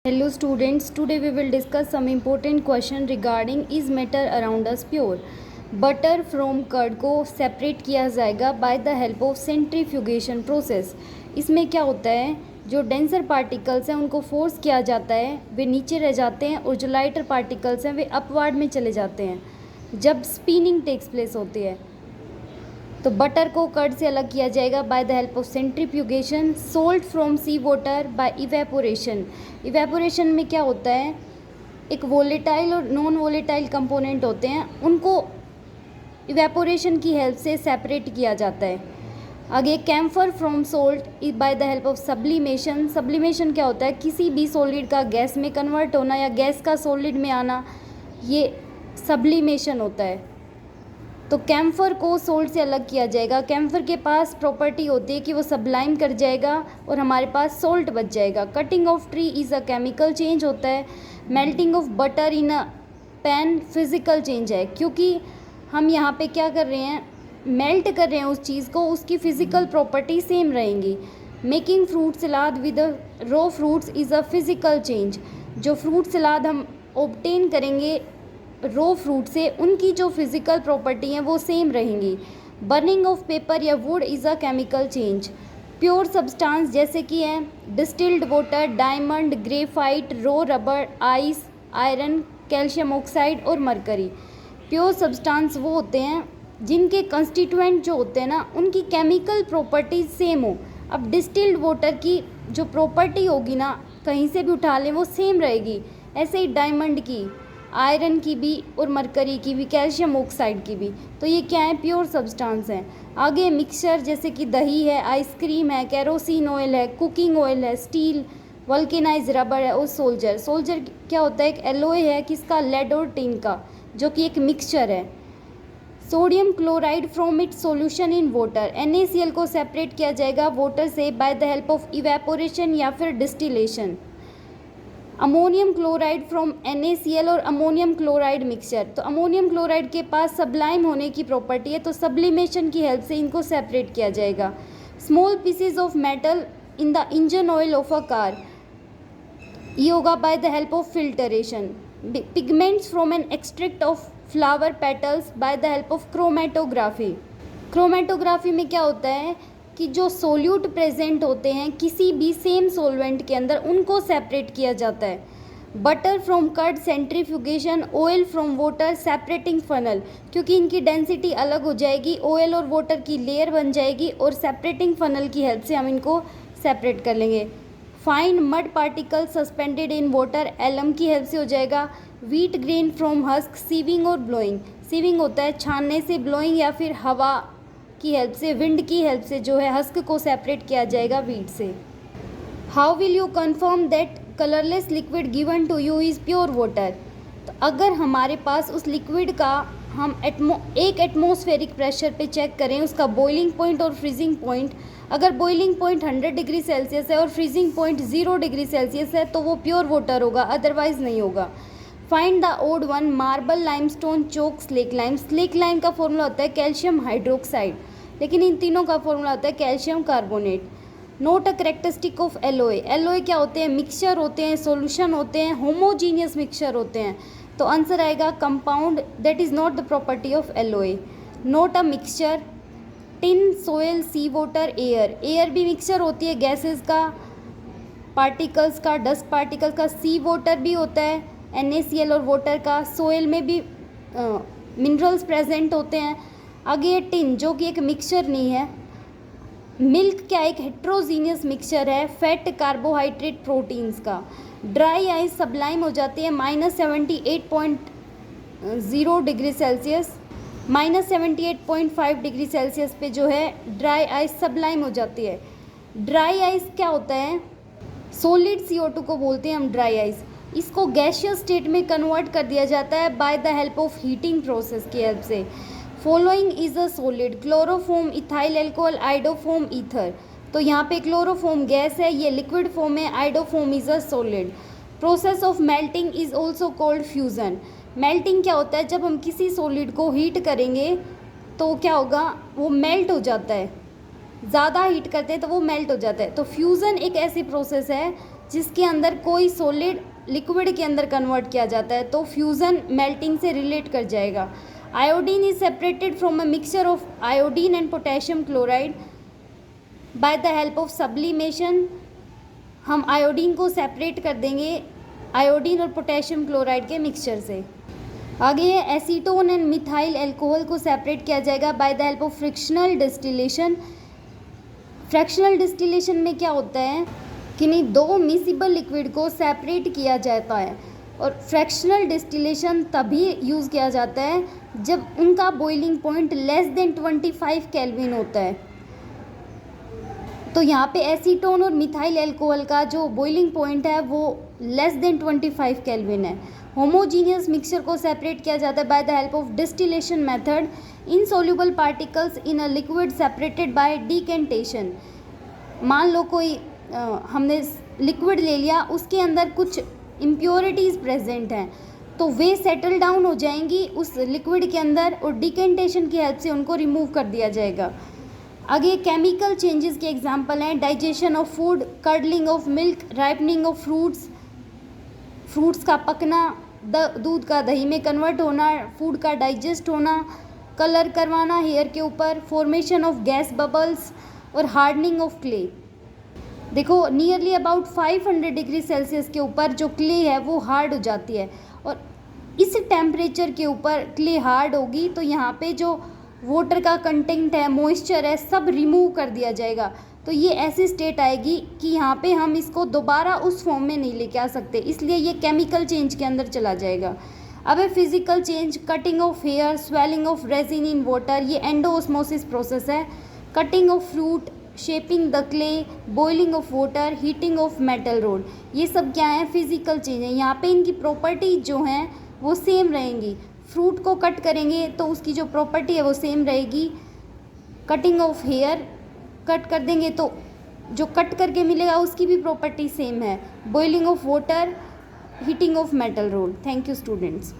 Hello students, today we will discuss some important question regarding is matter around us pure. Butter from curd को separate किया जाएगा by the help of centrifugation process. इसमें क्या होता है, जो denser particles हैं उनको फोर्स किया जाता है, वे नीचे रह जाते हैं और जो लाइटर पार्टिकल्स हैं वे अपवार्ड में चले जाते हैं जब स्पिनिंग टेक्स प्लेस होती है। तो बटर को कर्ड से अलग किया जाएगा by the help of centrifugation. Salt from sea water by evaporation. Evaporation में क्या होता है, एक वोलेटाइल और नॉन वोलेटाइल कंपोनेंट होते हैं, उनको इवेपोरेशन की हेल्प से सेपरेट किया जाता है। आगे camphor from salt by the help of sublimation. Sublimation क्या होता है, किसी भी सॉलिड का गैस में कन्वर्ट होना या गैस का सॉलिड में आना, ये सब्लिमेशन होता है। तो कैम्फर को सोल्ट से अलग किया जाएगा। कैम्फर के पास प्रॉपर्टी होती है कि वो सबलाइम कर जाएगा और हमारे पास सोल्ट बच जाएगा। Cutting of tree is a chemical change होता है। Melting of butter in a pan physical change है, क्योंकि हम यहाँ पे क्या कर रहे हैं, मेल्ट कर रहे हैं उस चीज़ को, उसकी फ़िज़िकल प्रॉपर्टी सेम रहेंगी। Making fruit salad with raw fruits is a physical change. जो फ्रूट सलाद हम ऑब्टेन करेंगे रो फ्रूट से, उनकी जो फिज़िकल प्रॉपर्टी हैं वो सेम रहेंगी। बर्निंग ऑफ पेपर या wood is a chemical change. Pure substance जैसे कि हैं distilled water, diamond, graphite, raw rubber, ice, iron, calcium oxide और मरकरी। प्योर सब्सटेंस वो होते हैं जिनके कंस्टिट्यूएंट जो होते हैं ना, उनकी केमिकल प्रॉपर्टीज सेम हो। अब डिस्टिल्ड वाटर की जो प्रॉपर्टी होगी ना, कहीं से भी उठा लें वो सेम रहेगी। ऐसे ही डायमंड की, आयरन की भी और मरकरी की भी, कैल्शियम ऑक्साइड की भी। तो ये क्या है, प्योर सब्सटेंस हैं। आगे मिक्सचर जैसे कि दही है, आइसक्रीम है, केरोसिन ऑयल है, कुकिंग ऑयल है, स्टील, वल्केनाइज रबर है और सोल्जर। सोल्जर क्या होता है, एक एलोय है किसका, लेड और टिन का, जो कि एक मिक्सचर है। Sodium chloride from its solution in water. NaCl को सेपरेट किया जाएगा वाटर से bye the help of evaporation या फिर distillation. Ammonium chloride from NaCl और अमोनियम क्लोराइड मिक्सचर। तो अमोनियम क्लोराइड के पास सबलाइम होने की प्रॉपर्टी है, तो सब्लिमेशन की हेल्प से इनको सेपरेट किया जाएगा। Small pieces of metal in the engine oil of a car, ये होगा bye the help of filtration. Pigments from an extract of flower petals bye the help of chromatography. Chromatography में क्या होता है कि जो सोल्यूट प्रेजेंट होते हैं किसी भी सेम सॉल्वेंट के अंदर, उनको सेपरेट किया जाता है। Butter from curd centrifugation, oil from water separating funnel, क्योंकि इनकी डेंसिटी अलग हो जाएगी, ऑयल और वाटर की लेयर बन जाएगी और सेपरेटिंग फनल की हेल्प से हम इनको सेपरेट कर लेंगे। Fine mud particle suspended in water, alum की हेल्प से हो जाएगा। Wheat grain from husk, sieving और ब्लोइंग। सीविंग होता है छानने से, ब्लोइंग या फिर हवा की हेल्प से, विंड की हेल्प से जो है हस्क को सेपरेट किया जाएगा वीट से। How will you confirm that colourless liquid given to you is pure water. तो अगर हमारे पास उस लिक्विड का हम एक एटमॉस्फेरिक प्रेशर पे चेक करें, उसका बॉइलिंग पॉइंट और फ्रीजिंग पॉइंट, अगर बॉइलिंग पॉइंट 100 डिग्री सेल्सियस है और फ्रीजिंग पॉइंट 0 डिग्री सेल्सियस है, तो वो प्योर वाटर होगा, अदरवाइज नहीं होगा। Find the odd one, marble, limestone, chalk, slaked lime. Slaked lime का फॉर्मूला होता है कैल्शियम हाइड्रोक्साइड, लेकिन इन तीनों का फॉर्मूला होता है calcium carbonate. Note a characteristic of alloy. Alloy क्या होते हैं, मिक्सचर होते हैं, सॉल्यूशन होते हैं, होमोजीनियस मिक्सचर होते हैं। तो आंसर आएगा compound, that is not the property of alloy. Not a mixture, tin, soil, sea water, air. Air भी मिक्सचर होती है गैसेस का, पार्टिकल्स का, डस्ट पार्टिकल्स का। सी वाटर भी होता है NaCl और वाटर का। सोयल में भी मिनरल्स प्रेजेंट होते हैं। आगे ये टिन, जो कि एक मिक्सचर नहीं है। मिल्क क्या, एक हेट्रोजीनियस मिक्सचर है फैट, कार्बोहाइड्रेट, प्रोटीन्स का। ड्राई आइस सबलाइम हो जाती है -78.0 डिग्री सेल्सियस, -78.5 डिग्री सेल्सियस पे जो है ड्राई आइस सबलाइम हो जाती है। ड्राई आइस क्या होता है, सॉलिड CO2 को बोलते हैं हम ड्राई आइस। इसको गैशियस स्टेट में कन्वर्ट कर दिया जाता है bye the help of heating process की हेल्प से। Following is a solid, chloroform, ethyl alcohol, iodoform, ether. तो यहाँ पे क्लोरोफॉर्म गैस है, ये लिक्विड फॉर्म है, iodoform is a solid. Process of melting is also called fusion. Melting क्या होता है, जब हम किसी सॉलिड को हीट करेंगे तो क्या होगा, वो मेल्ट हो जाता है, ज़्यादा हीट करते हैं तो वो मेल्ट हो जाता है। तो फ्यूज़न एक ऐसी प्रोसेस है जिसके अंदर कोई सॉलिड लिक्विड के अंदर कन्वर्ट किया जाता है, तो फ्यूज़न मेल्टिंग से रिलेट कर जाएगा। Iodine is separated from a mixture of iodine and potassium chloride bye the help of sublimation. हम आयोडीन को सेपरेट कर देंगे आयोडीन और पोटेशियम क्लोराइड के मिक्सचर से। आगे है एसीटोन एंड मिथाइल अल्कोहल को सेपरेट किया जाएगा by the help of frictional distillation. Fractional distillation में क्या होता है कि नहीं, दो मिसिबल लिक्विड को सेपरेट किया जाता है, और फ्रैक्शनल डिस्टिलेशन तभी यूज़ किया जाता है जब उनका boiling point less than 25 kelvin होता है। तो यहाँ पे एसीटोन और मिथाइल अल्कोहल का जो बॉइलिंग पॉइंट है वो लेस देन 25 केल्विन है। होमोजीनियस मिक्सचर को सेपरेट किया जाता है bye the help of distillation method. Insoluble particles in a liquid separated by decantation. मान लो कोई हमने लिक्विड ले लिया, उसके अंदर कुछ इम्प्योरिटीज़ प्रेजेंट हैं, तो वे सेटल डाउन हो जाएंगी उस लिक्विड के अंदर और डिकेंटेशन की हेल्प से उनको रिमूव कर दिया जाएगा। आगे केमिकल चेंजेस के एग्जांपल हैं digestion of food, curdling of milk, ripening of fruits का पकना, दूध का दही में कन्वर्ट होना, फूड का डाइजेस्ट होना, कलर करवाना हेयर के ऊपर, फॉर्मेशन ऑफ गैस बबल्स और हार्डनिंग ऑफ क्ले। देखो नियरली अबाउट 500 डिग्री सेल्सियस के ऊपर जो क्ले है वो हार्ड हो जाती है, और इस टेम्परेचर के ऊपर क्ले हार्ड होगी तो यहाँ पे जो वाटर का कंटेंट है, मॉइस्चर है, सब रिमूव कर दिया जाएगा। तो ये ऐसी स्टेट आएगी कि यहाँ पे हम इसको दोबारा उस फॉर्म में नहीं लेके आ सकते, इसलिए ये केमिकल चेंज के अंदर चला जाएगा। अब है physical change, cutting of hair, swelling of resin in water, ये एंडोऑस्मोसिस प्रोसेस है। Cutting of fruit, shaping the clay, boiling of water, heating of metal rod, ये सब क्या है, फिजिकल चेंज है। यहाँ पे इनकी प्रॉपर्टीज जो हैं वो सेम रहेंगी। फ्रूट को कट करेंगे तो उसकी जो प्रॉपर्टी है वो सेम रहेगी। कटिंग ऑफ हेयर, कट कर देंगे तो जो कट करके मिलेगा उसकी भी प्रॉपर्टी सेम है। Boiling of water, heating of metal road. Thank you students.